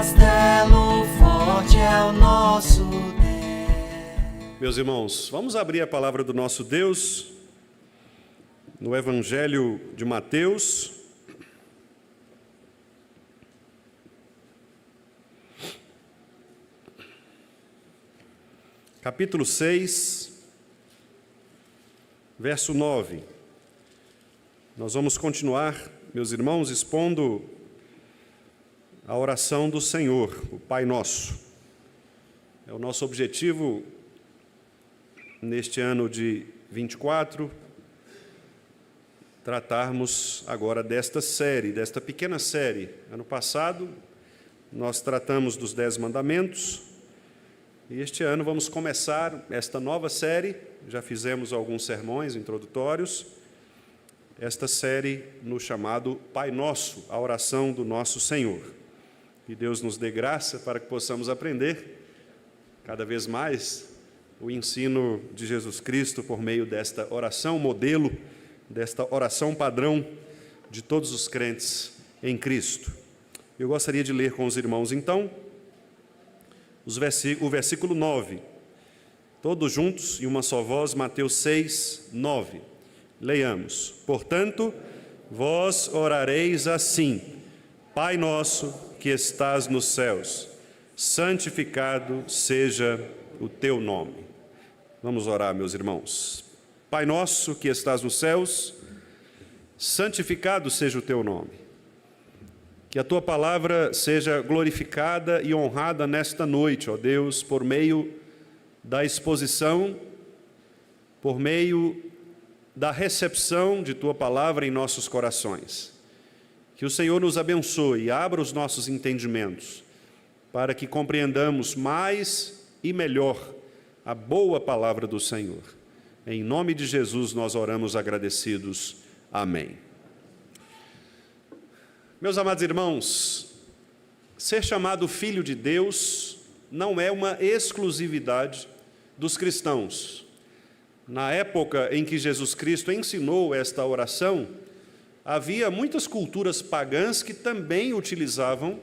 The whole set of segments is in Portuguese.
castelo forte é o nosso Deus. Meus irmãos, vamos abrir a palavra do nosso Deus no Evangelho de Mateus, capítulo 6, verso 9. Nós vamos continuar, meus irmãos, expondo a oração do Senhor, o Pai Nosso. É o nosso objetivo neste ano de 24, tratarmos agora desta série, desta pequena série. Ano passado, nós tratamos dos 10 mandamentos, e este ano vamos começar esta nova série. Já fizemos alguns sermões introdutórios, esta série no chamado Pai Nosso, a oração do nosso Senhor. Que Deus nos dê graça para que possamos aprender cada vez mais o ensino de Jesus Cristo por meio desta oração modelo, desta oração padrão de todos os crentes em Cristo. Eu gostaria de ler com os irmãos, então, o versículo 9. Todos juntos, em uma só voz, Mateus 6, 9. Leiamos. Portanto, vós orareis assim: Pai nosso que estás nos céus, santificado seja o teu nome. Vamos orar, meus irmãos. Pai nosso que estás nos céus, santificado seja o teu nome. Que a tua palavra seja glorificada e honrada nesta noite, ó Deus, por meio da exposição, por meio da recepção de tua palavra em nossos corações. Que o Senhor nos abençoe e abra os nossos entendimentos, para que compreendamos mais e melhor a boa palavra do Senhor. Em nome de Jesus nós oramos agradecidos. Amém. Meus amados irmãos, ser chamado filho de Deus não é uma exclusividade dos cristãos. Na época em que Jesus Cristo ensinou esta oração, havia muitas culturas pagãs que também utilizavam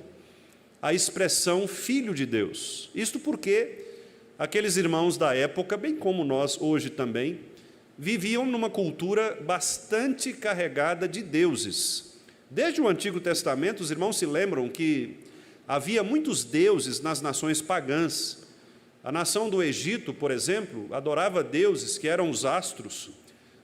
a expressão filho de Deus. Isto porque aqueles irmãos da época, bem como nós hoje também, viviam numa cultura bastante carregada de deuses. Desde o Antigo Testamento, os irmãos se lembram que havia muitos deuses nas nações pagãs. A nação do Egito, por exemplo, adorava deuses que eram os astros.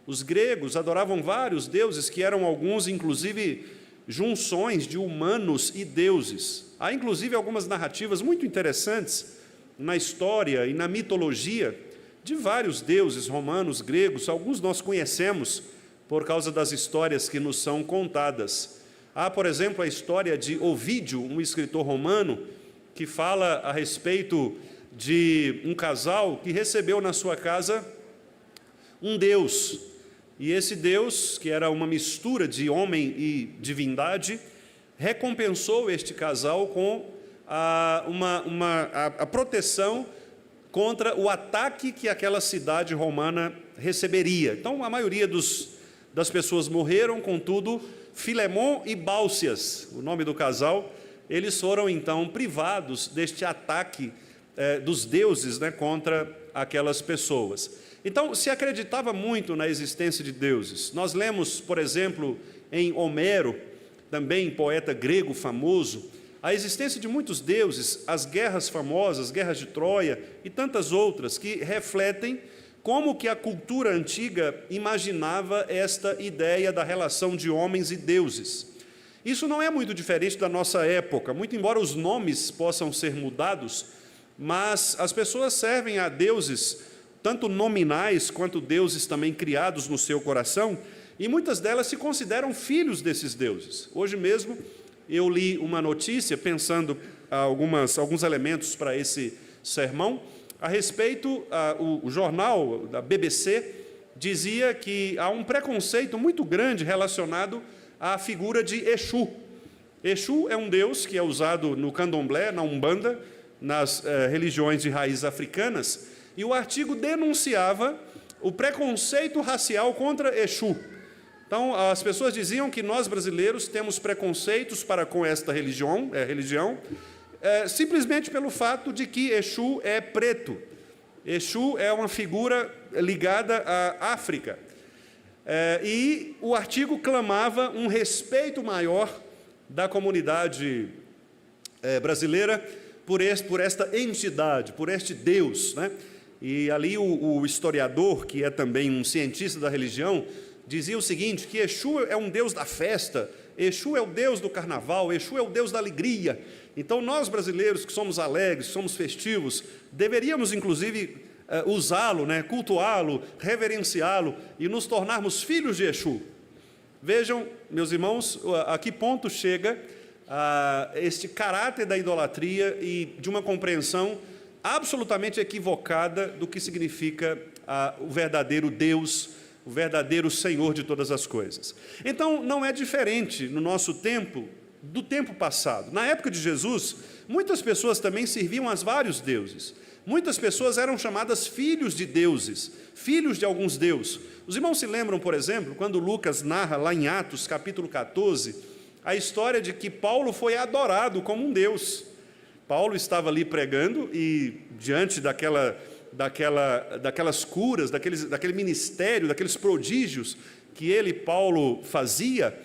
Os gregos adoravam vários deuses que eram alguns, inclusive, junções de humanos e deuses. Há, inclusive, algumas narrativas muito interessantes na história e na mitologia de vários deuses romanos, gregos. Alguns nós conhecemos por causa das histórias que nos são contadas. Há, por exemplo, a história de Ovídio, um escritor romano, que fala a respeito de um casal que recebeu na sua casa um deus. E esse Deus, que era uma mistura de homem e divindade, recompensou este casal com a proteção contra o ataque que aquela cidade romana receberia. Então, a maioria das pessoas morreram, contudo, Filemon e Bálcias, o nome do casal, eles foram, então, privados deste ataque dos deuses, contra aquelas pessoas. Então, se acreditava muito na existência de deuses. Nós lemos, por exemplo, em Homero, também poeta grego famoso, a existência de muitos deuses, as guerras famosas, guerras de Troia e tantas outras, que refletem como que a cultura antiga imaginava esta ideia da relação de homens e deuses. Isso não é muito diferente da nossa época, muito embora os nomes possam ser mudados, mas as pessoas servem a deuses, tanto nominais quanto deuses também criados no seu coração, e muitas delas se consideram filhos desses deuses. Hoje mesmo eu li uma notícia, pensando alguns elementos para esse sermão, a respeito, o jornal da BBC dizia que há um preconceito muito grande relacionado à figura de Exu. Exu é um deus que é usado no candomblé, na Umbanda, nas religiões de raízes africanas, e o artigo denunciava o preconceito racial contra Exu. Então, as pessoas diziam que nós brasileiros temos preconceitos para com esta religião, simplesmente pelo fato de que Exu é preto. Exu é uma figura ligada à África. E o artigo clamava um respeito maior da comunidade brasileira por esta entidade, por este Deus, né? E ali o historiador, que é também um cientista da religião, dizia o seguinte, que Exu é um Deus da festa, Exu é o Deus do carnaval, Exu é o Deus da alegria. Então nós brasileiros que somos alegres, somos festivos, deveríamos inclusive usá-lo, né? Cultuá-lo, reverenciá-lo e nos tornarmos filhos de Exu. Vejam, meus irmãos, a que ponto chega este caráter da idolatria e de uma compreensão absolutamente equivocada do que significa o verdadeiro Deus, o verdadeiro Senhor de todas as coisas. Então, não é diferente no nosso tempo do tempo passado. Na época de Jesus, muitas pessoas também serviam a vários deuses. Muitas pessoas eram chamadas filhos de deuses, filhos de alguns deuses. Os irmãos se lembram, por exemplo, quando Lucas narra lá em Atos, capítulo 14, a história de que Paulo foi adorado como um deus. Paulo estava ali pregando e diante daquelas curas, daquele ministério, daqueles prodígios que Paulo fazia,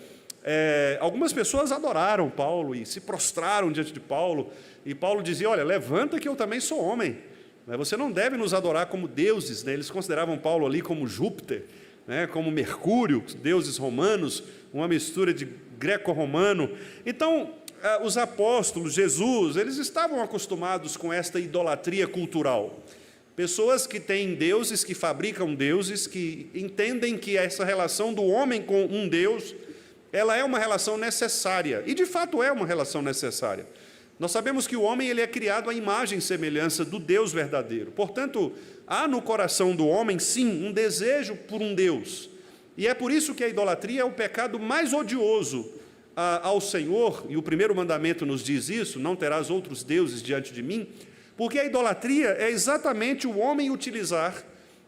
algumas pessoas adoraram Paulo e se prostraram diante de Paulo. E Paulo dizia, olha, levanta que eu também sou homem. Você não deve nos adorar como deuses, né? Eles consideravam Paulo ali como Júpiter, né? Como Mercúrio, deuses romanos, uma mistura de greco-romano. Então, os apóstolos, Jesus, eles estavam acostumados com esta idolatria cultural. Pessoas que têm deuses, que fabricam deuses, que entendem que essa relação do homem com um Deus, ela é uma relação necessária, e de fato é uma relação necessária. Nós sabemos que o homem ele é criado à imagem e semelhança do Deus verdadeiro. Portanto, há no coração do homem, sim, um desejo por um Deus. E é por isso que a idolatria é o pecado mais odioso ao Senhor, e o primeiro mandamento nos diz isso, não terás outros deuses diante de mim, porque a idolatria é exatamente o homem utilizar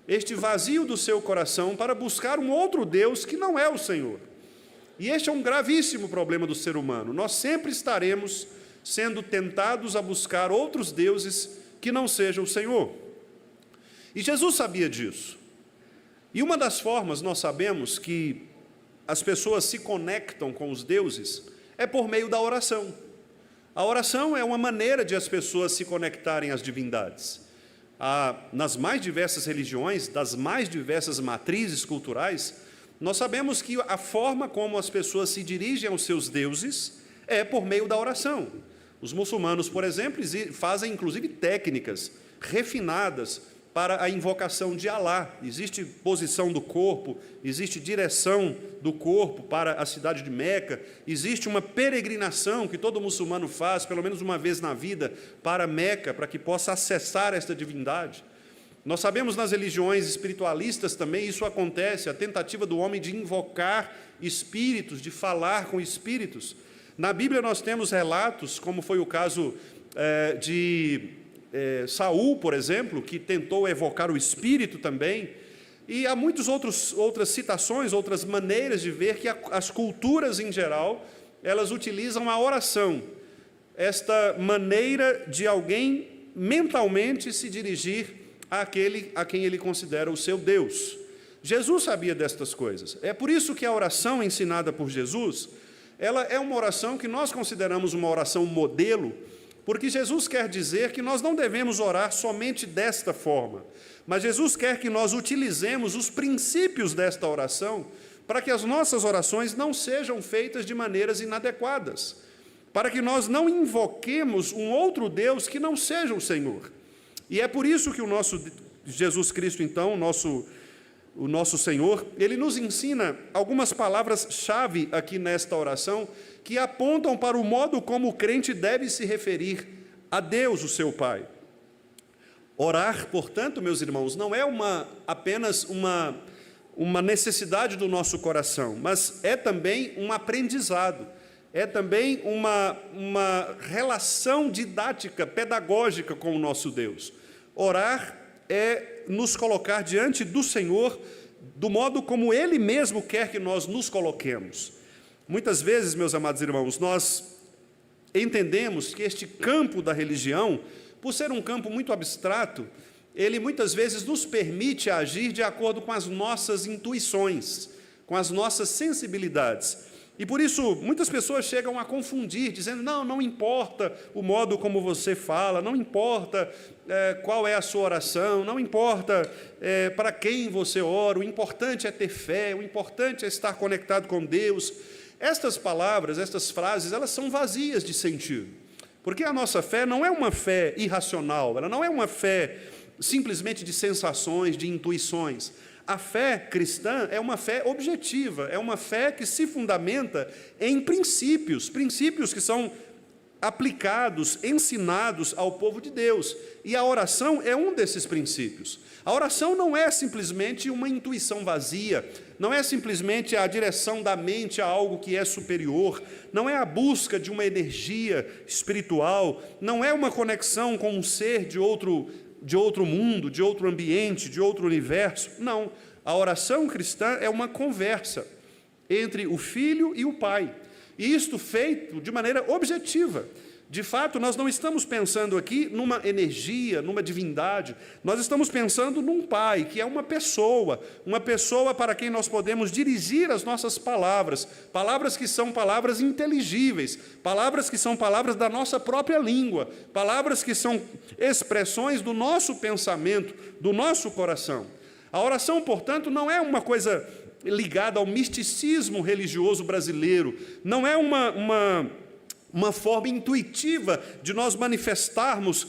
este vazio do seu coração para buscar um outro Deus que não é o Senhor. E este é um gravíssimo problema do ser humano. Nós sempre estaremos sendo tentados a buscar outros deuses que não sejam o Senhor. E Jesus sabia disso. E uma das formas nós sabemos que as pessoas se conectam com os deuses é por meio da oração. A oração é uma maneira de as pessoas se conectarem às divindades. Nas mais diversas religiões, das mais diversas matrizes culturais, nós sabemos que a forma como as pessoas se dirigem aos seus deuses é por meio da oração. Os muçulmanos, por exemplo, fazem inclusive técnicas refinadas para a invocação de Alá. Existe posição do corpo, existe direção do corpo para a cidade de Meca, existe uma peregrinação que todo muçulmano faz, pelo menos uma vez na vida, para Meca, para que possa acessar esta divindade. Nós sabemos nas religiões espiritualistas também isso acontece, a tentativa do homem de invocar espíritos, de falar com espíritos. Na Bíblia nós temos relatos, como foi o caso de Saul, por exemplo, que tentou evocar o espírito também, e há muitas outras citações, outras maneiras de ver que as culturas em geral, elas utilizam a oração, esta maneira de alguém mentalmente se dirigir àquele a quem ele considera o seu Deus. Jesus sabia destas coisas. É por isso que a oração ensinada por Jesus, ela é uma oração que nós consideramos uma oração modelo, porque Jesus quer dizer que nós não devemos orar somente desta forma, mas Jesus quer que nós utilizemos os princípios desta oração para que as nossas orações não sejam feitas de maneiras inadequadas, para que nós não invoquemos um outro Deus que não seja o Senhor. E é por isso que o nosso Jesus Cristo, então, o nosso Senhor, ele nos ensina algumas palavras-chave aqui nesta oração que apontam para o modo como o crente deve se referir a Deus, o seu Pai. Orar, portanto, meus irmãos, não é apenas uma necessidade do nosso coração, mas é também um aprendizado, é também uma relação didática, pedagógica com o nosso Deus. Orar é nos colocar diante do Senhor do modo como Ele mesmo quer que nós nos coloquemos. Muitas vezes, meus amados irmãos, nós entendemos que este campo da religião, por ser um campo muito abstrato, ele muitas vezes nos permite agir de acordo com as nossas intuições, com as nossas sensibilidades. E por isso, muitas pessoas chegam a confundir, dizendo, não importa o modo como você fala, não importa qual é a sua oração, não importa para quem você ora, o importante é ter fé, o importante é estar conectado com Deus. Estas palavras, estas frases, elas são vazias de sentido, porque a nossa fé não é uma fé irracional, ela não é uma fé simplesmente de sensações, de intuições. A fé cristã é uma fé objetiva, é uma fé que se fundamenta em princípios que são aplicados, ensinados ao povo de Deus. E a oração é um desses princípios. A oração não é simplesmente uma intuição vazia, não é simplesmente a direção da mente a algo que é superior, não é a busca de uma energia espiritual, não é uma conexão com um ser de outro mundo, de outro ambiente, de outro universo. Não, a oração cristã é uma conversa entre o Filho e o Pai, e isto feito de maneira objetiva. De fato, nós não estamos pensando aqui numa energia, numa divindade, nós estamos pensando num Pai, que é uma pessoa para quem nós podemos dirigir as nossas palavras, palavras que são palavras inteligíveis, palavras que são palavras da nossa própria língua, palavras que são expressões do nosso pensamento, do nosso coração. A oração, portanto, não é uma coisa ligada ao misticismo religioso brasileiro, não é uma forma intuitiva de nós manifestarmos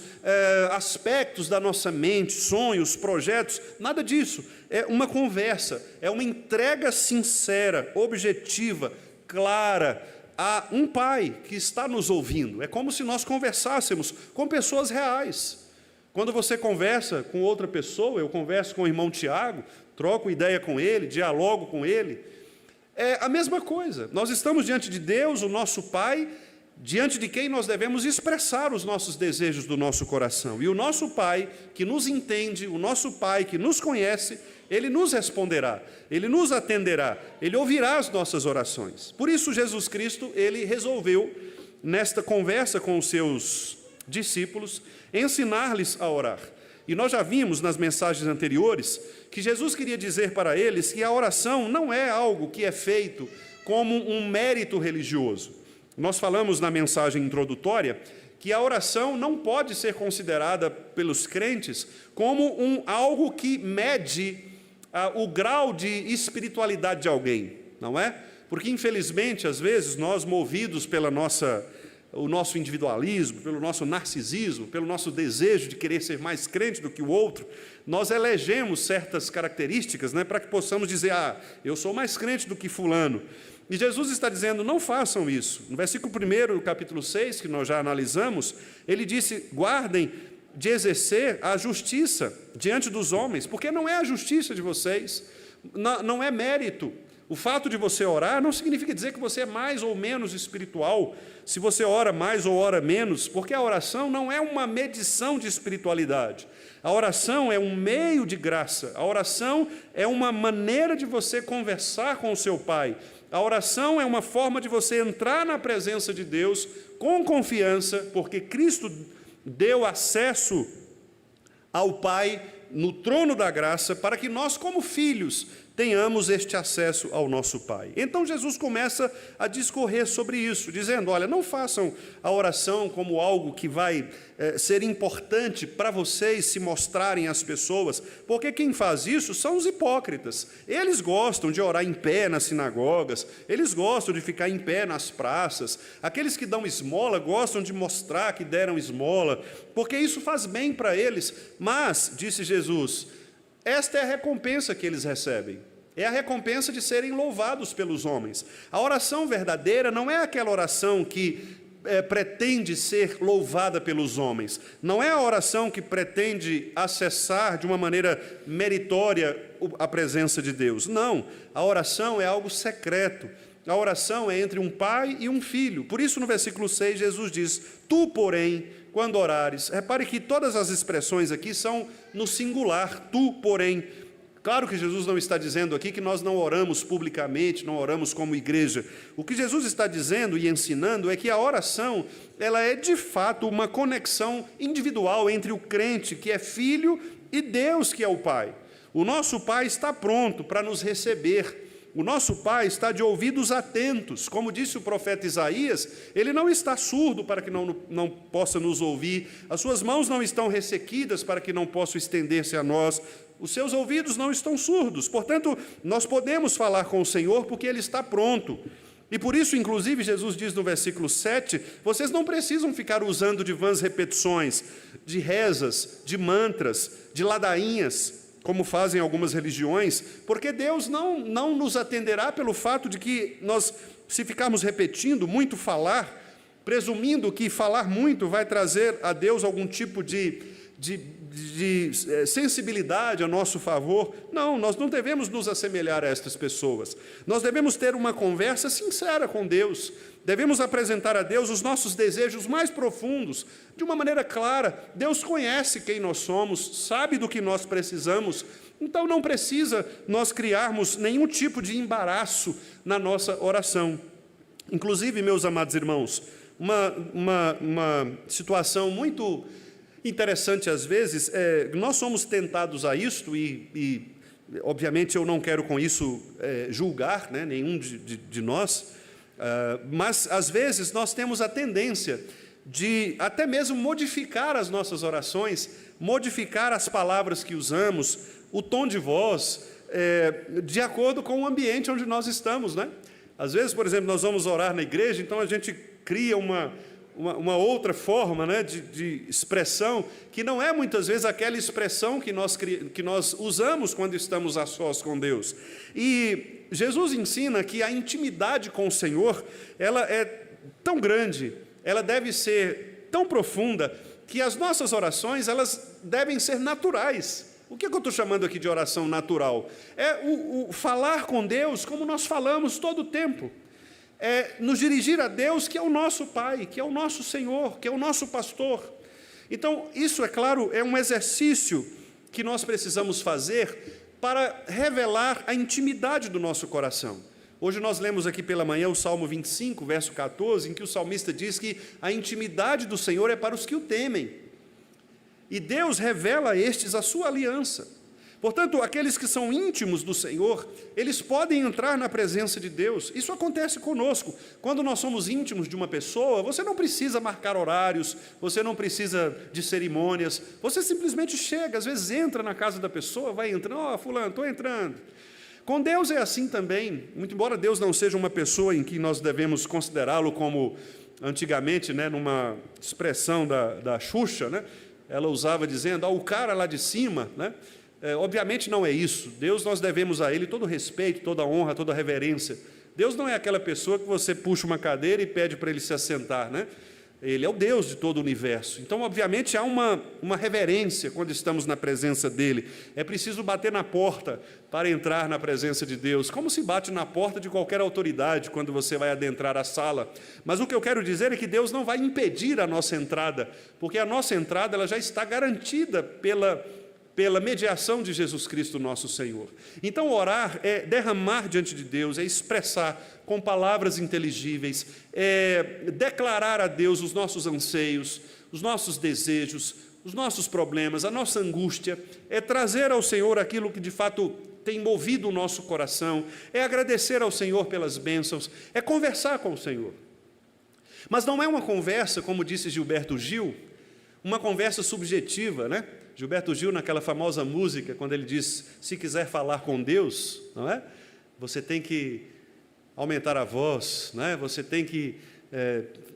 aspectos da nossa mente, sonhos, projetos, nada disso. É uma conversa, é uma entrega sincera, objetiva, clara, a um Pai que está nos ouvindo. É como se nós conversássemos com pessoas reais. Quando você conversa com outra pessoa, eu converso com o irmão Tiago, troco ideia com ele, dialogo com ele, é a mesma coisa. Nós estamos diante de Deus, o nosso Pai, diante de quem nós devemos expressar os nossos desejos do nosso coração. E o nosso Pai, que nos entende, o nosso Pai, que nos conhece, Ele nos responderá, Ele nos atenderá, Ele ouvirá as nossas orações. Por isso, Jesus Cristo, Ele resolveu, nesta conversa com os seus discípulos, ensinar-lhes a orar. E nós já vimos nas mensagens anteriores que Jesus queria dizer para eles que a oração não é algo que é feito como um mérito religioso. Nós falamos na mensagem introdutória que a oração não pode ser considerada pelos crentes como algo que mede o grau de espiritualidade de alguém, não é? Porque, infelizmente, às vezes, nós, movidos pelo nosso individualismo, pelo nosso narcisismo, pelo nosso desejo de querer ser mais crente do que o outro, nós elegemos certas características, para que possamos dizer, eu sou mais crente do que fulano. E Jesus está dizendo, não façam isso. No versículo 1, capítulo 6, que nós já analisamos, ele disse, guardem de exercer a justiça diante dos homens, porque não é a justiça de vocês, não é mérito. O fato de você orar não significa dizer que você é mais ou menos espiritual, se você ora mais ou ora menos, porque a oração não é uma medição de espiritualidade. A oração é um meio de graça, a oração é uma maneira de você conversar com o seu Pai. A oração é uma forma de você entrar na presença de Deus com confiança, porque Cristo deu acesso ao Pai no trono da graça, para que nós, como filhos, tenhamos este acesso ao nosso Pai. Então Jesus começa a discorrer sobre isso, dizendo, olha, não façam a oração como algo que vai ser importante para vocês se mostrarem às pessoas, porque quem faz isso são os hipócritas. Eles gostam de orar em pé nas sinagogas, eles gostam de ficar em pé nas praças, aqueles que dão esmola gostam de mostrar que deram esmola, porque isso faz bem para eles, mas, disse Jesus, esta é a recompensa que eles recebem. É a recompensa de serem louvados pelos homens. A oração verdadeira não é aquela oração que pretende ser louvada pelos homens. Não é a oração que pretende acessar de uma maneira meritória a presença de Deus. Não. A oração é algo secreto. A oração é entre um pai e um filho. Por isso, no versículo 6, Jesus diz, tu, porém, quando orares, repare que todas as expressões aqui são no singular, tu, porém. Claro que Jesus não está dizendo aqui que nós não oramos publicamente, não oramos como igreja. O que Jesus está dizendo e ensinando é que a oração, ela é de fato uma conexão individual entre o crente, que é filho, e Deus, que é o Pai. O nosso Pai está pronto para nos receber. O nosso Pai está de ouvidos atentos. Como disse o profeta Isaías, ele não está surdo para que não possa nos ouvir. As suas mãos não estão ressequidas para que não possa estender-se a nós. Os seus ouvidos não estão surdos. Portanto, nós podemos falar com o Senhor porque Ele está pronto. E por isso, inclusive, Jesus diz no versículo 7, vocês não precisam ficar usando de vãs repetições, de rezas, de mantras, de ladainhas, como fazem algumas religiões, porque Deus não nos atenderá pelo fato de que nós, se ficarmos repetindo muito falar, presumindo que falar muito vai trazer a Deus algum tipo de sensibilidade a nosso favor. Não, nós não devemos nos assemelhar a estas pessoas. Nós devemos ter uma conversa sincera com Deus. Devemos apresentar a Deus os nossos desejos mais profundos, de uma maneira clara. Deus conhece quem nós somos, sabe do que nós precisamos, então não precisa nós criarmos nenhum tipo de embaraço na nossa oração. Inclusive, meus amados irmãos, uma situação muito interessante às vezes, nós somos tentados a isto e obviamente eu não quero com isso julgar, né, nenhum de nós, mas às vezes nós temos a tendência de até mesmo modificar as nossas orações, modificar as palavras que usamos, o tom de voz, de acordo com o ambiente onde nós estamos, né? Às vezes, por exemplo, nós vamos orar na igreja, então a gente cria uma outra forma, né, de expressão, que não é muitas vezes aquela expressão que nós usamos quando estamos a sós com Deus. E Jesus ensina que a intimidade com o Senhor, ela é tão grande, ela deve ser tão profunda, que as nossas orações, elas devem ser naturais. O que eu estou chamando aqui de oração natural? É o falar com Deus como nós falamos todo o tempo. Nos dirigir a Deus, que é o nosso Pai, que é o nosso Senhor, que é o nosso pastor. Então, isso, é claro, é um exercício que nós precisamos fazer para revelar a intimidade do nosso coração. Hoje nós lemos aqui pela manhã o Salmo 25, verso 14, em que o salmista diz que a intimidade do Senhor é para os que o temem. E Deus revela a estes a sua aliança. Portanto, aqueles que são íntimos do Senhor, eles podem entrar na presença de Deus. Isso acontece conosco. Quando nós somos íntimos de uma pessoa, você não precisa marcar horários, você não precisa de cerimônias, você simplesmente chega, às vezes entra na casa da pessoa, vai entrando, fulano, estou entrando. Com Deus é assim também, muito embora Deus não seja uma pessoa em que nós devemos considerá-lo como, antigamente, né, numa expressão da Xuxa, né, ela usava dizendo, o cara lá de cima, né? Obviamente não é isso. Deus, nós devemos a Ele todo respeito, toda honra, toda reverência. Deus não é aquela pessoa que você puxa uma cadeira e pede para Ele se assentar, né? Ele é o Deus de todo o universo. Então, obviamente, há uma reverência quando estamos na presença dEle. É preciso bater na porta para entrar na presença de Deus, como se bate na porta de qualquer autoridade quando você vai adentrar a sala. Mas o que eu quero dizer é que Deus não vai impedir a nossa entrada, porque a nossa entrada ela já está garantida pela mediação de Jesus Cristo, nosso Senhor. Então, orar é derramar diante de Deus, é expressar com palavras inteligíveis, é declarar a Deus os nossos anseios, os nossos desejos, os nossos problemas, a nossa angústia, é trazer ao Senhor aquilo que de fato tem movido o nosso coração, é agradecer ao Senhor pelas bênçãos, é conversar com o Senhor. Mas não é uma conversa, como disse Gilberto Gil, uma conversa subjetiva, né? Gilberto Gil, naquela famosa música, quando ele diz, se quiser falar com Deus, não é? Você tem que aumentar a voz, né? Você tem que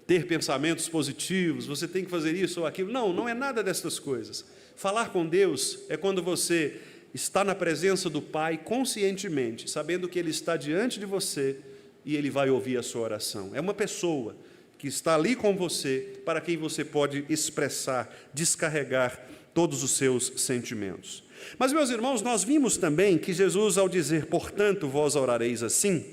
ter pensamentos positivos, você tem que fazer isso ou aquilo. Não, não é nada dessas coisas. Falar com Deus é quando você está na presença do Pai conscientemente, sabendo que Ele está diante de você e Ele vai ouvir a sua oração. É uma pessoa que está ali com você, para quem você pode expressar, descarregar todos os seus sentimentos. Mas, meus irmãos, nós vimos também que Jesus, ao dizer, portanto, vós orareis assim,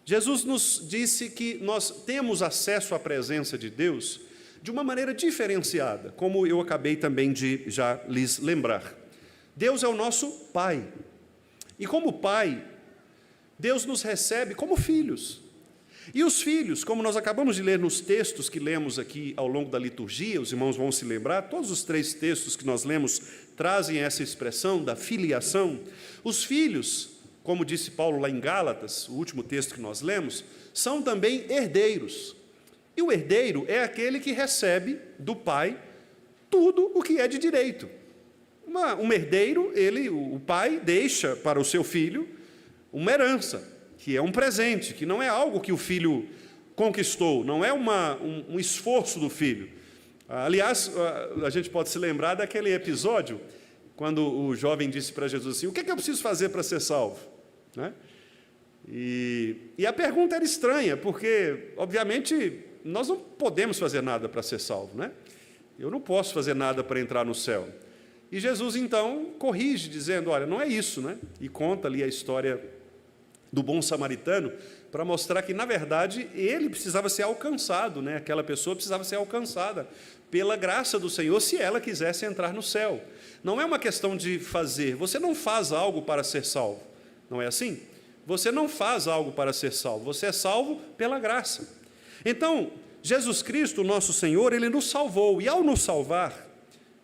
Jesus nos disse que nós temos acesso à presença de Deus de uma maneira diferenciada, como eu acabei também de já lhes lembrar. Deus é o nosso Pai, E como pai, Deus nos recebe como filhos. E os filhos, como nós acabamos de ler nos textos que lemos aqui ao longo da liturgia, os irmãos vão se lembrar, todos os 3 textos que nós lemos trazem essa expressão da filiação. Os filhos, como disse Paulo lá em Gálatas, o último texto que nós lemos, são também herdeiros. E o herdeiro é aquele que recebe do pai tudo o que é de direito. Um herdeiro, o pai deixa para o seu filho uma herança, que é um presente, que não é algo que o filho conquistou, não é um esforço do filho. Aliás, a gente pode se lembrar daquele episódio, quando o jovem disse para Jesus assim, o que é que eu preciso fazer para ser salvo? Né? E a pergunta era estranha, porque, obviamente, nós não podemos fazer nada para ser salvo, né? Eu não posso fazer nada para entrar no céu. E Jesus, então, corrige, dizendo, olha, não é isso, né? E conta ali a história do bom samaritano, para mostrar que, na verdade, ele precisava ser alcançado, né? Aquela pessoa precisava ser alcançada pela graça do Senhor, se ela quisesse entrar no céu. Não é uma questão de fazer, você não faz algo para ser salvo, não é assim? Você não faz algo para ser salvo, você é salvo pela graça. Então, Jesus Cristo, o nosso Senhor, Ele nos salvou, e ao nos salvar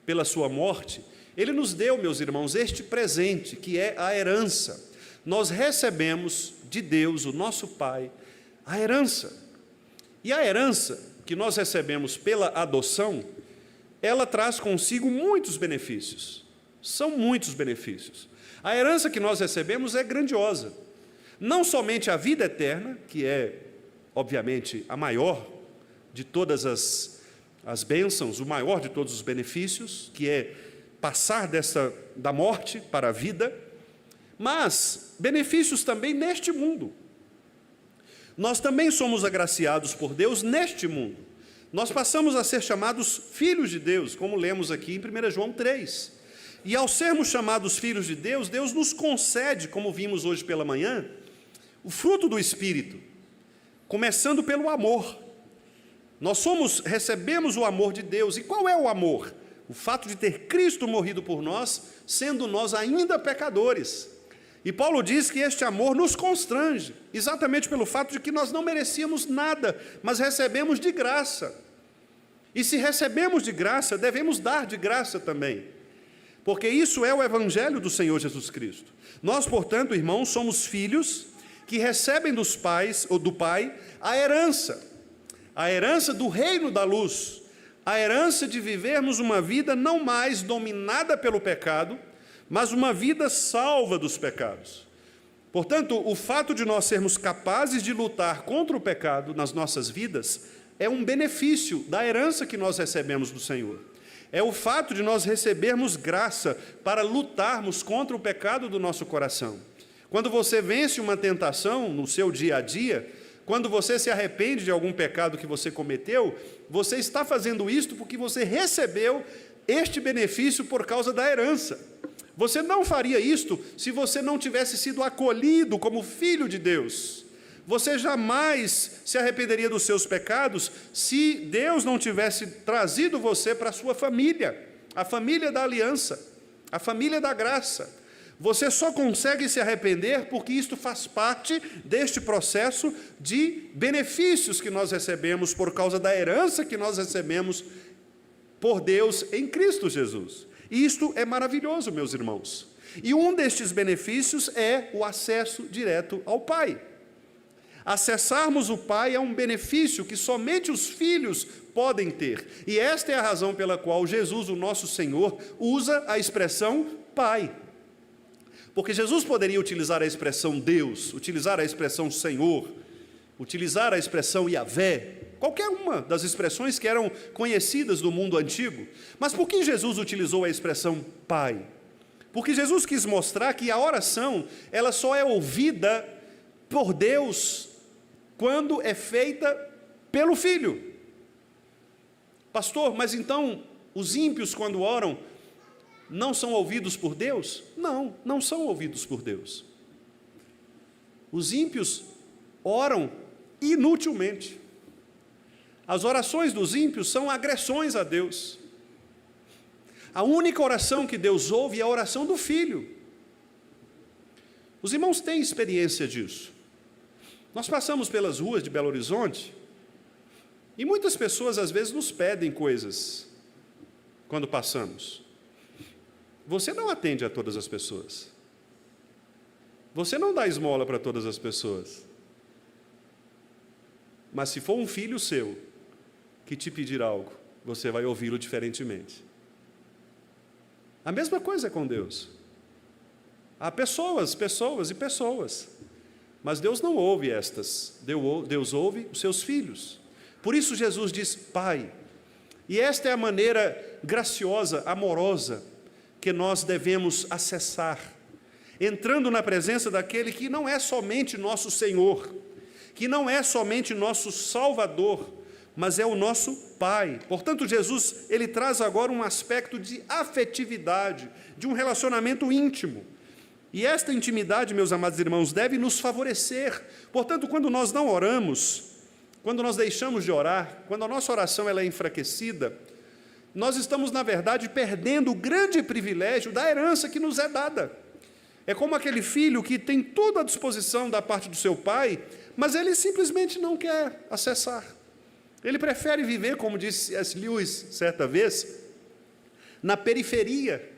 pela sua morte, Ele nos deu, meus irmãos, este presente, que é a herança. Nós recebemos de Deus, o nosso Pai, a herança. E a herança que nós recebemos pela adoção, ela traz consigo muitos benefícios. São muitos benefícios. A herança que nós recebemos é grandiosa. Não somente a vida eterna, que é, obviamente, a maior de todas as bênçãos, o maior de todos os benefícios, que é passar da morte para a vida, mas benefícios também neste mundo. Nós também somos agraciados por Deus neste mundo. Nós passamos a ser chamados filhos de Deus, como lemos aqui em 1 João 3. E ao sermos chamados filhos de Deus, Deus nos concede, como vimos hoje pela manhã, o fruto do Espírito, começando pelo amor. Nós recebemos o amor de Deus. E qual é o amor? O fato de ter Cristo morrido por nós, sendo nós ainda pecadores. E Paulo diz que este amor nos constrange, exatamente pelo fato de que nós não merecíamos nada, mas recebemos de graça. E se recebemos de graça, devemos dar de graça também, porque isso é o Evangelho do Senhor Jesus Cristo. Nós, portanto, irmãos, somos filhos que recebem dos pais, ou do Pai, a herança do reino da luz, a herança de vivermos uma vida não mais dominada pelo pecado, mas uma vida salva dos pecados. Portanto, o fato de nós sermos capazes de lutar contra o pecado nas nossas vidas é um benefício da herança que nós recebemos do Senhor. É o fato de nós recebermos graça para lutarmos contra o pecado do nosso coração. Quando você vence uma tentação no seu dia a dia, quando você se arrepende de algum pecado que você cometeu, você está fazendo isto porque você recebeu este benefício por causa da herança. Você não faria isto se você não tivesse sido acolhido como filho de Deus. Você jamais se arrependeria dos seus pecados se Deus não tivesse trazido você para a sua família, a família da aliança, a família da graça. Você só consegue se arrepender porque isto faz parte deste processo de benefícios que nós recebemos por causa da herança que nós recebemos por Deus em Cristo Jesus. E isto é maravilhoso, meus irmãos. E um destes benefícios é o acesso direto ao Pai. Acessarmos o Pai é um benefício que somente os filhos podem ter. E esta é a razão pela qual Jesus, o nosso Senhor, usa a expressão Pai. Porque Jesus poderia utilizar a expressão Deus, utilizar a expressão Senhor, utilizar a expressão Yahvé, qualquer uma das expressões que eram conhecidas do mundo antigo. Mas por que Jesus utilizou a expressão Pai? Porque Jesus quis mostrar que a oração, ela só é ouvida por Deus quando é feita pelo Filho. Pastor, mas então os ímpios quando oram não são ouvidos por Deus? Não, não são ouvidos por Deus. Os ímpios oram inutilmente. As orações dos ímpios são agressões a Deus. A única oração que Deus ouve é a oração do Filho. Os irmãos têm experiência disso. Nós passamos pelas ruas de Belo Horizonte e muitas pessoas às vezes nos pedem coisas quando passamos. Você não atende a todas as pessoas. Você não dá esmola para todas as pessoas. Mas se for um filho seu que te pedir algo, você vai ouvi-lo diferentemente. A mesma coisa é com Deus. Há pessoas e pessoas. Mas Deus não ouve estas. Deus ouve os seus filhos. Por isso Jesus diz, Pai. E esta é a maneira graciosa, amorosa, que nós devemos acessar, entrando na presença daquele que não é somente nosso Senhor, que não é somente nosso Salvador, mas é o nosso Pai. Portanto, Jesus, ele traz agora um aspecto de afetividade, de um relacionamento íntimo. E esta intimidade, meus amados irmãos, deve nos favorecer. Portanto, quando nós não oramos, quando nós deixamos de orar, quando a nossa oração ela é enfraquecida, nós estamos, na verdade, perdendo o grande privilégio da herança que nos é dada. É como aquele filho que tem tudo à disposição da parte do seu pai, mas ele simplesmente não quer acessar. Ele prefere viver, como disse C.S. Lewis certa vez, na periferia,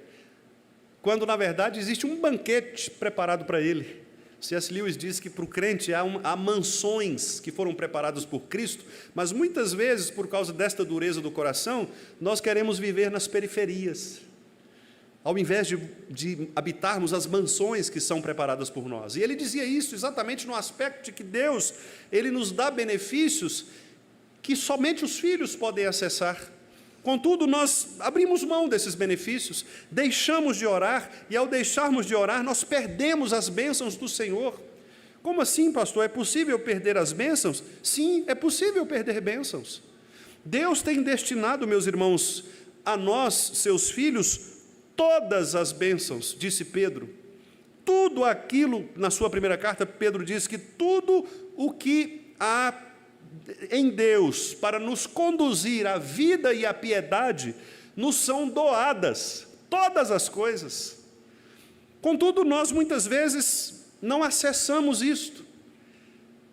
quando na verdade existe um banquete preparado para ele. C.S. Lewis diz que para o crente há mansões que foram preparadas por Cristo, mas muitas vezes, por causa desta dureza do coração, nós queremos viver nas periferias, ao invés de habitarmos as mansões que são preparadas por nós. E ele dizia isso exatamente no aspecto de que Deus, ele nos dá benefícios que somente os filhos podem acessar. Contudo, nós abrimos mão desses benefícios, deixamos de orar, e ao deixarmos de orar, nós perdemos as bênçãos do Senhor. Como assim, pastor? É possível perder as bênçãos? Sim, é possível perder bênçãos. Deus tem destinado, meus irmãos, a nós, seus filhos, todas as bênçãos, disse Pedro. Tudo aquilo, na sua primeira carta, Pedro diz que tudo o que há em Deus para nos conduzir à vida e à piedade, nos são doadas, todas as coisas. Contudo, nós muitas vezes não acessamos isto.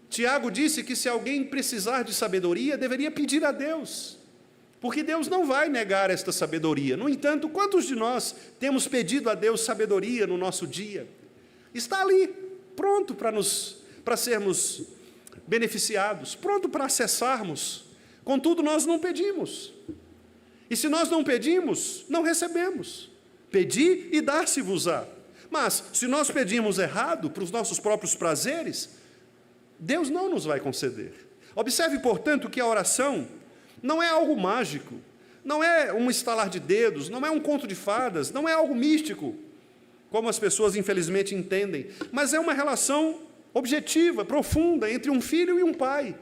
Tiago disse que se alguém precisar de sabedoria, deveria pedir a Deus, porque Deus não vai negar esta sabedoria. No entanto, quantos de nós temos pedido a Deus sabedoria no nosso dia? Está ali, pronto para sermos beneficiados, pronto para acessarmos. Contudo, nós não pedimos. E se nós não pedimos, não recebemos. Pedi e dar-se-vos-á. Mas, se nós pedimos errado, para os nossos próprios prazeres, Deus não nos vai conceder. Observe, portanto, que a oração não é algo mágico, não é um estalar de dedos, não é um conto de fadas, não é algo místico, como as pessoas infelizmente entendem, mas é uma relação objetiva, profunda, entre um filho e um pai,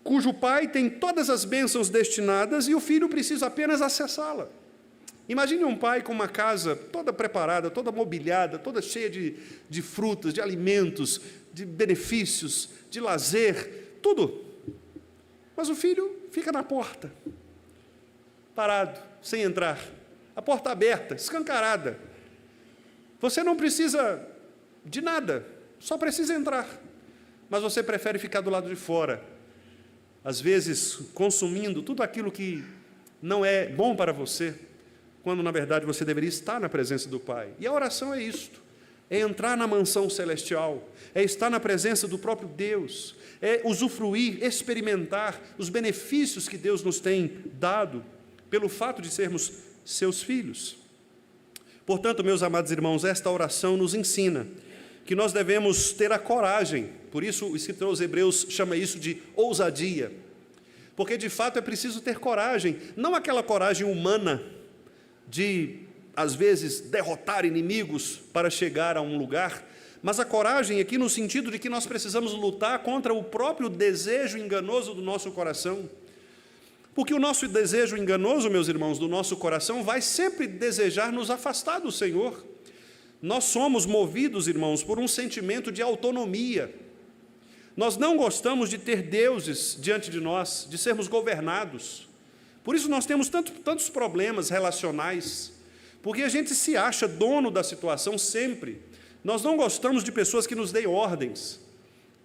cujo pai tem todas as bênçãos destinadas e o filho precisa apenas acessá-la. Imagine um pai com uma casa toda preparada, toda mobiliada, toda cheia de frutas, de alimentos, de benefícios, de lazer, tudo. Mas o filho fica na porta, parado, sem entrar, a porta aberta, escancarada. Você não precisa de nada, só precisa entrar, mas você prefere ficar do lado de fora, às vezes consumindo tudo aquilo que não é bom para você, quando na verdade você deveria estar na presença do Pai. E a oração é isto, é entrar na mansão celestial, é estar na presença do próprio Deus, é usufruir, experimentar os benefícios que Deus nos tem dado, pelo fato de sermos seus filhos. Portanto, meus amados irmãos, esta oração nos ensina que nós devemos ter a coragem, por isso o escritor aos Hebreus chama isso de ousadia, porque de fato é preciso ter coragem, não aquela coragem humana de, às vezes, derrotar inimigos para chegar a um lugar, mas a coragem aqui no sentido de que nós precisamos lutar contra o próprio desejo enganoso do nosso coração, porque o nosso desejo enganoso, meus irmãos, do nosso coração, vai sempre desejar nos afastar do Senhor. Nós somos movidos, irmãos, por um sentimento de autonomia. Nós não gostamos de ter deuses diante de nós, de sermos governados. Por isso nós temos tantos problemas relacionais, porque a gente se acha dono da situação sempre. Nós não gostamos de pessoas que nos deem ordens,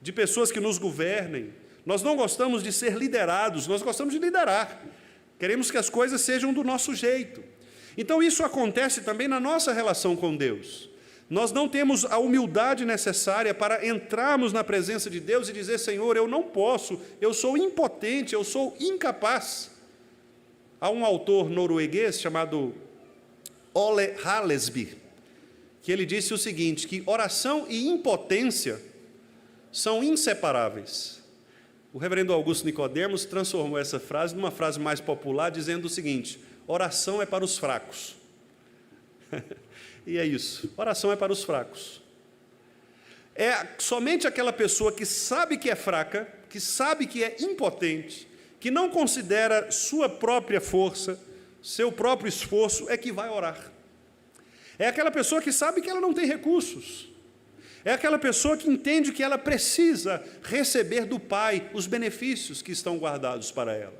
de pessoas que nos governem. Nós não gostamos de ser liderados, nós gostamos de liderar. Queremos que as coisas sejam do nosso jeito. Então isso acontece também na nossa relação com Deus. Nós não temos a humildade necessária para entrarmos na presença de Deus e dizer: Senhor, eu não posso, eu sou impotente, eu sou incapaz. Há um autor norueguês chamado Ole Hallesby, que ele disse o seguinte, que oração e impotência são inseparáveis. O reverendo Augusto Nicodemos transformou essa frase numa frase mais popular, dizendo o seguinte: oração é para os fracos. E é isso, oração é para os fracos. É somente aquela pessoa que sabe que é fraca, que sabe que é impotente, que não considera sua própria força, seu próprio esforço, é que vai orar. É aquela pessoa que sabe que ela não tem recursos. É aquela pessoa que entende que ela precisa receber do Pai os benefícios que estão guardados para ela.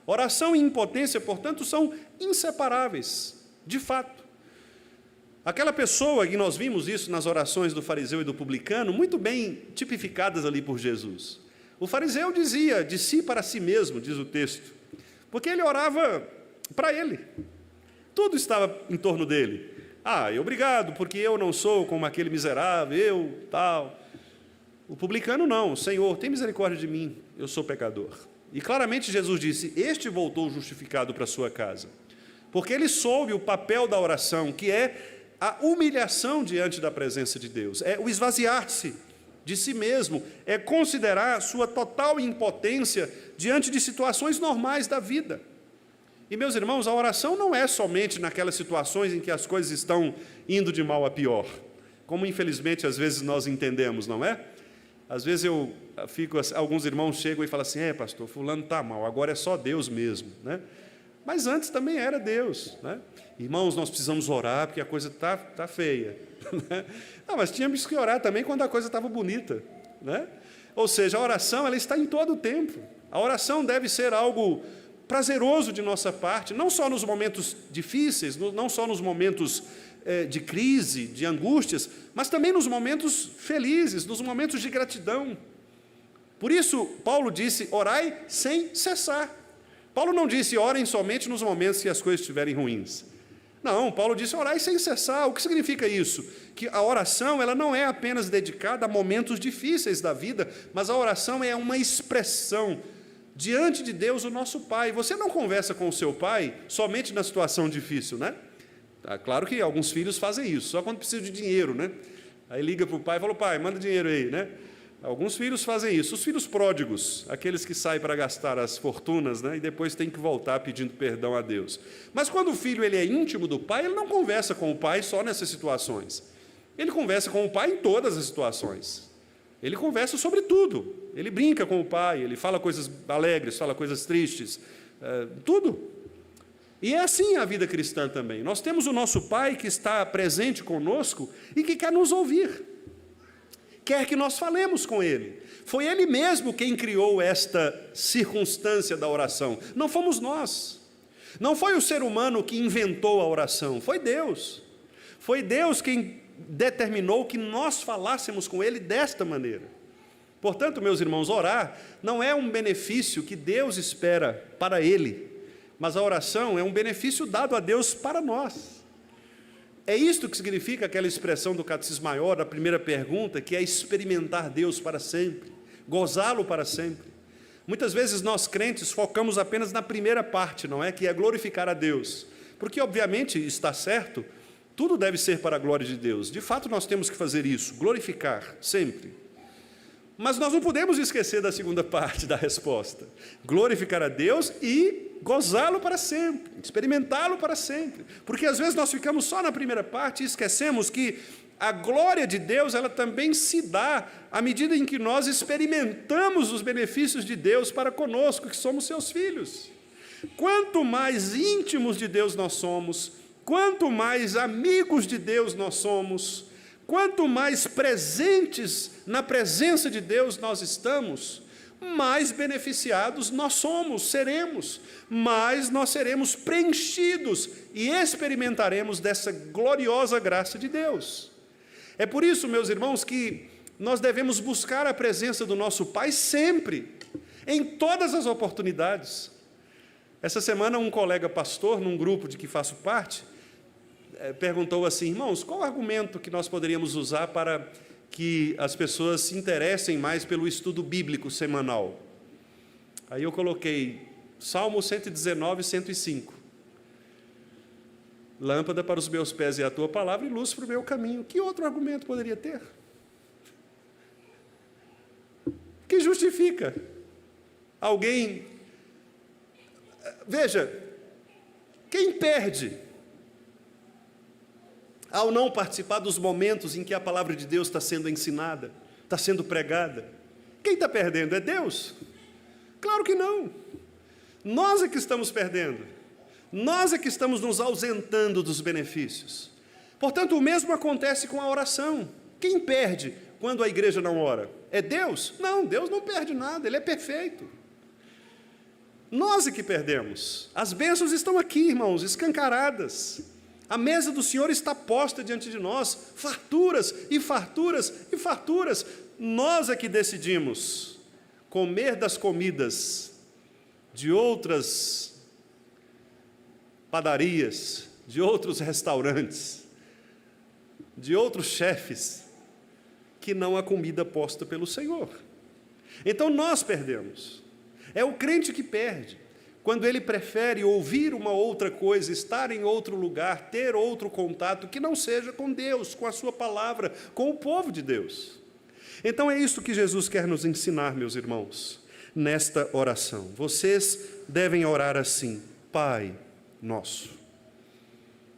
Oração e impotência, portanto, são inseparáveis, de fato. Aquela pessoa, e nós vimos isso nas orações do fariseu e do publicano, muito bem tipificadas ali por Jesus. O fariseu dizia de si para si mesmo, diz o texto, porque ele orava para ele. Tudo estava em torno dele. Obrigado, porque eu não sou como aquele miserável, tal. O publicano não: Senhor, tem misericórdia de mim, eu sou pecador. E claramente Jesus disse: este voltou justificado para a sua casa, porque ele soube o papel da oração, que é a humilhação diante da presença de Deus, é o esvaziar-se de si mesmo, é considerar sua total impotência diante de situações normais da vida. E, meus irmãos, a oração não é somente naquelas situações em que as coisas estão indo de mal a pior, como infelizmente às vezes nós entendemos, não é? Às vezes alguns irmãos chegam e falam assim: pastor, fulano está mal, agora é só Deus mesmo, né? Mas antes também era Deus, né? Irmãos, nós precisamos orar porque a coisa está feia. Mas tínhamos que orar também quando a coisa estava bonita, né? Ou seja, a oração ela está em todo o tempo. A oração deve ser algo prazeroso de nossa parte, não só nos momentos difíceis, não só nos momentos de crise, de angústias, mas também nos momentos felizes, nos momentos de gratidão. Por isso, Paulo disse: orai sem cessar. Paulo não disse: orem somente nos momentos que as coisas estiverem ruins. Não, Paulo disse: orai sem cessar. O que significa isso? Que a oração ela não é apenas dedicada a momentos difíceis da vida, mas a oração é uma expressão diante de Deus, o nosso Pai. Você não conversa com o seu pai somente na situação difícil, né? Claro que alguns filhos fazem isso, só quando precisa de dinheiro, né? Aí liga para o pai e fala: pai, manda dinheiro aí, né? Alguns filhos fazem isso. Os filhos pródigos, aqueles que saem para gastar as fortunas, né? E depois tem que voltar pedindo perdão a Deus. Mas quando o filho ele é íntimo do pai, ele não conversa com o pai só nessas situações. Ele conversa com o pai em todas as situações. Ele conversa sobre tudo, ele brinca com o pai, ele fala coisas alegres, fala coisas tristes, tudo. E é assim a vida cristã também. Nós temos o nosso Pai que está presente conosco e que quer nos ouvir, quer que nós falemos com Ele. Foi Ele mesmo quem criou esta circunstância da oração, não fomos nós. Não foi o ser humano que inventou a oração, foi Deus. Foi Deus quem determinou que nós falássemos com Ele desta maneira. Portanto, meus irmãos, orar não é um benefício que Deus espera para Ele, mas a oração é um benefício dado a Deus para nós. É isto que significa aquela expressão do Catecismo Maior, da primeira pergunta, que é experimentar Deus para sempre, gozá-lo para sempre. Muitas vezes nós crentes focamos apenas na primeira parte, não é? Que é glorificar a Deus, porque obviamente está certo, tudo deve ser para a glória de Deus. De fato, nós temos que fazer isso, glorificar, sempre. Mas nós não podemos esquecer da segunda parte da resposta. Glorificar a Deus e gozá-lo para sempre, experimentá-lo para sempre. Porque às vezes nós ficamos só na primeira parte e esquecemos que a glória de Deus, ela também se dá à medida em que nós experimentamos os benefícios de Deus para conosco, que somos seus filhos. Quanto mais íntimos de Deus nós somos, quanto mais amigos de Deus nós somos, quanto mais presentes na presença de Deus nós estamos, mais beneficiados nós seremos, mais nós seremos preenchidos e experimentaremos dessa gloriosa graça de Deus. É por isso, meus irmãos, que nós devemos buscar a presença do nosso Pai sempre, em todas as oportunidades. Essa semana, um colega pastor, num grupo de que faço parte, perguntou assim: irmãos, qual o argumento que nós poderíamos usar para que as pessoas se interessem mais pelo estudo bíblico semanal? Aí eu coloquei Salmo 119, 105. Lâmpada para os meus pés é a tua palavra e luz para o meu caminho. Que outro argumento poderia ter? Que justifica alguém... Veja, quem perde ao não participar dos momentos em que a palavra de Deus está sendo ensinada, está sendo pregada? Quem está perdendo? É Deus? Claro que não. Nós é que estamos perdendo. Nós é que estamos nos ausentando dos benefícios. Portanto, o mesmo acontece com a oração. Quem perde quando a igreja não ora? É Deus? Não, Deus não perde nada, Ele é perfeito. Nós é que perdemos. As bênçãos estão aqui, irmãos, escancaradas. A mesa do Senhor está posta diante de nós, farturas e farturas e farturas. Nós é que decidimos comer das comidas de outras padarias, de outros restaurantes, de outros chefes, que não a comida posta pelo Senhor. Então nós perdemos. É o crente que perde, quando ele prefere ouvir uma outra coisa, estar em outro lugar, ter outro contato que não seja com Deus, com a sua palavra, com o povo de Deus. Então é isso que Jesus quer nos ensinar, meus irmãos, nesta oração. Vocês devem orar assim: Pai nosso,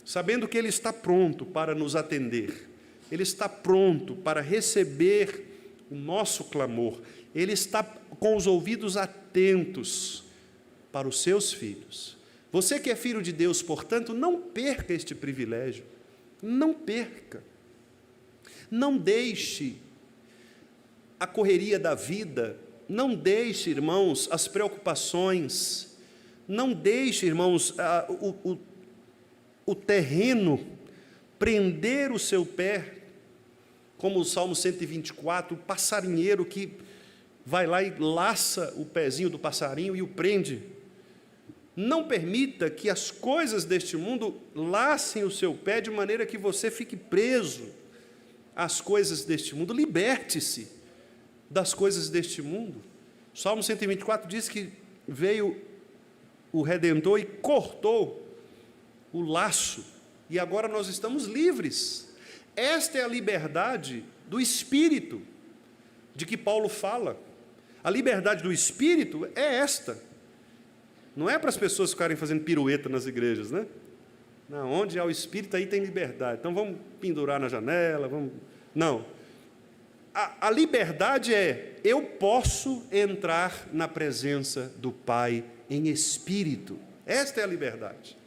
sabendo que Ele está pronto para nos atender, Ele está pronto para receber o nosso clamor, Ele está com os ouvidos atentos para os seus filhos. Você que é filho de Deus, portanto, não perca este privilégio, não perca. Não deixe a correria da vida, não deixe, irmãos, as preocupações, não deixe, irmãos, o terreno prender o seu pé, como o Salmo 124, o passarinheiro que vai lá e laça o pezinho do passarinho e o prende. Não permita que as coisas deste mundo lacem o seu pé de maneira que você fique preso às coisas deste mundo. Liberte-se das coisas deste mundo. O Salmo 124 diz que veio o Redentor e cortou o laço, e agora nós estamos livres. Esta é a liberdade do Espírito, de que Paulo fala. A liberdade do Espírito é esta. Não é para as pessoas ficarem fazendo pirueta nas igrejas, né? Não, onde há o Espírito, aí tem liberdade. Então vamos pendurar na janela, vamos... Não. A liberdade é: eu posso entrar na presença do Pai em Espírito. Esta é a liberdade.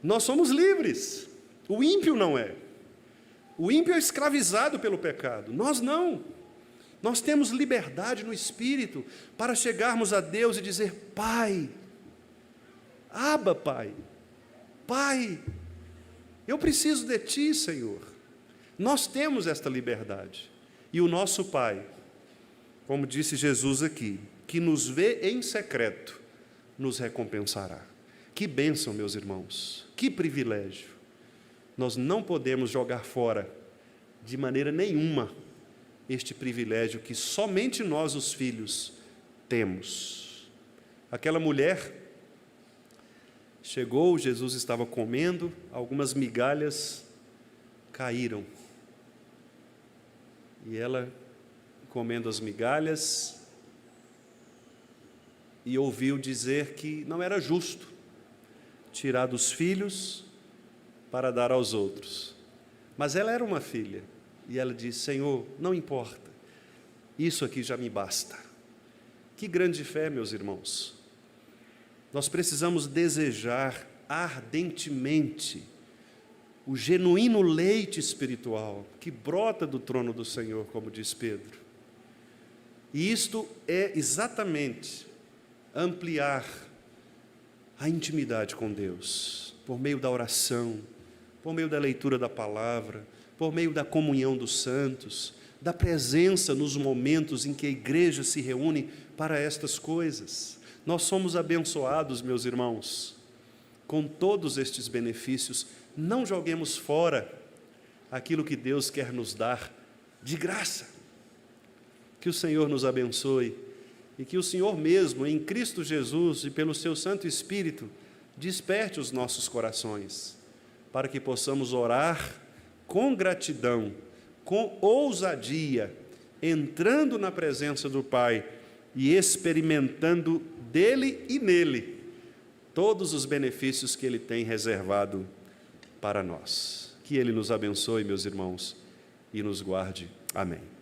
Nós somos livres. O ímpio não é. O ímpio é escravizado pelo pecado. Nós não. Nós temos liberdade no Espírito para chegarmos a Deus e dizer: Pai, Abba, Pai, Pai, eu preciso de Ti, Senhor. Nós temos esta liberdade. E o nosso Pai, como disse Jesus aqui, que nos vê em secreto, nos recompensará. Que bênção, meus irmãos, que privilégio. Nós não podemos jogar fora, de maneira nenhuma, este privilégio que somente nós, os filhos, temos. Aquela mulher chegou, Jesus estava comendo, algumas migalhas caíram. E ela, comendo as migalhas, e ouviu dizer que não era justo tirar dos filhos para dar aos outros. Mas ela era uma filha. E ela disse: Senhor, não importa, isso aqui já me basta. Que grande fé, meus irmãos. Nós precisamos desejar ardentemente o genuíno leite espiritual que brota do trono do Senhor, como diz Pedro. E isto é exatamente ampliar a intimidade com Deus, por meio da oração, por meio da leitura da palavra, por meio da comunhão dos santos, da presença nos momentos em que a igreja se reúne para estas coisas. Nós somos abençoados, meus irmãos, com todos estes benefícios. Não joguemos fora aquilo que Deus quer nos dar de graça. Que o Senhor nos abençoe e que o Senhor mesmo, em Cristo Jesus e pelo seu Santo Espírito, desperte os nossos corações, para que possamos orar com gratidão, com ousadia, entrando na presença do Pai e experimentando dele e nele todos os benefícios que Ele tem reservado para nós. Que Ele nos abençoe, meus irmãos, e nos guarde. Amém.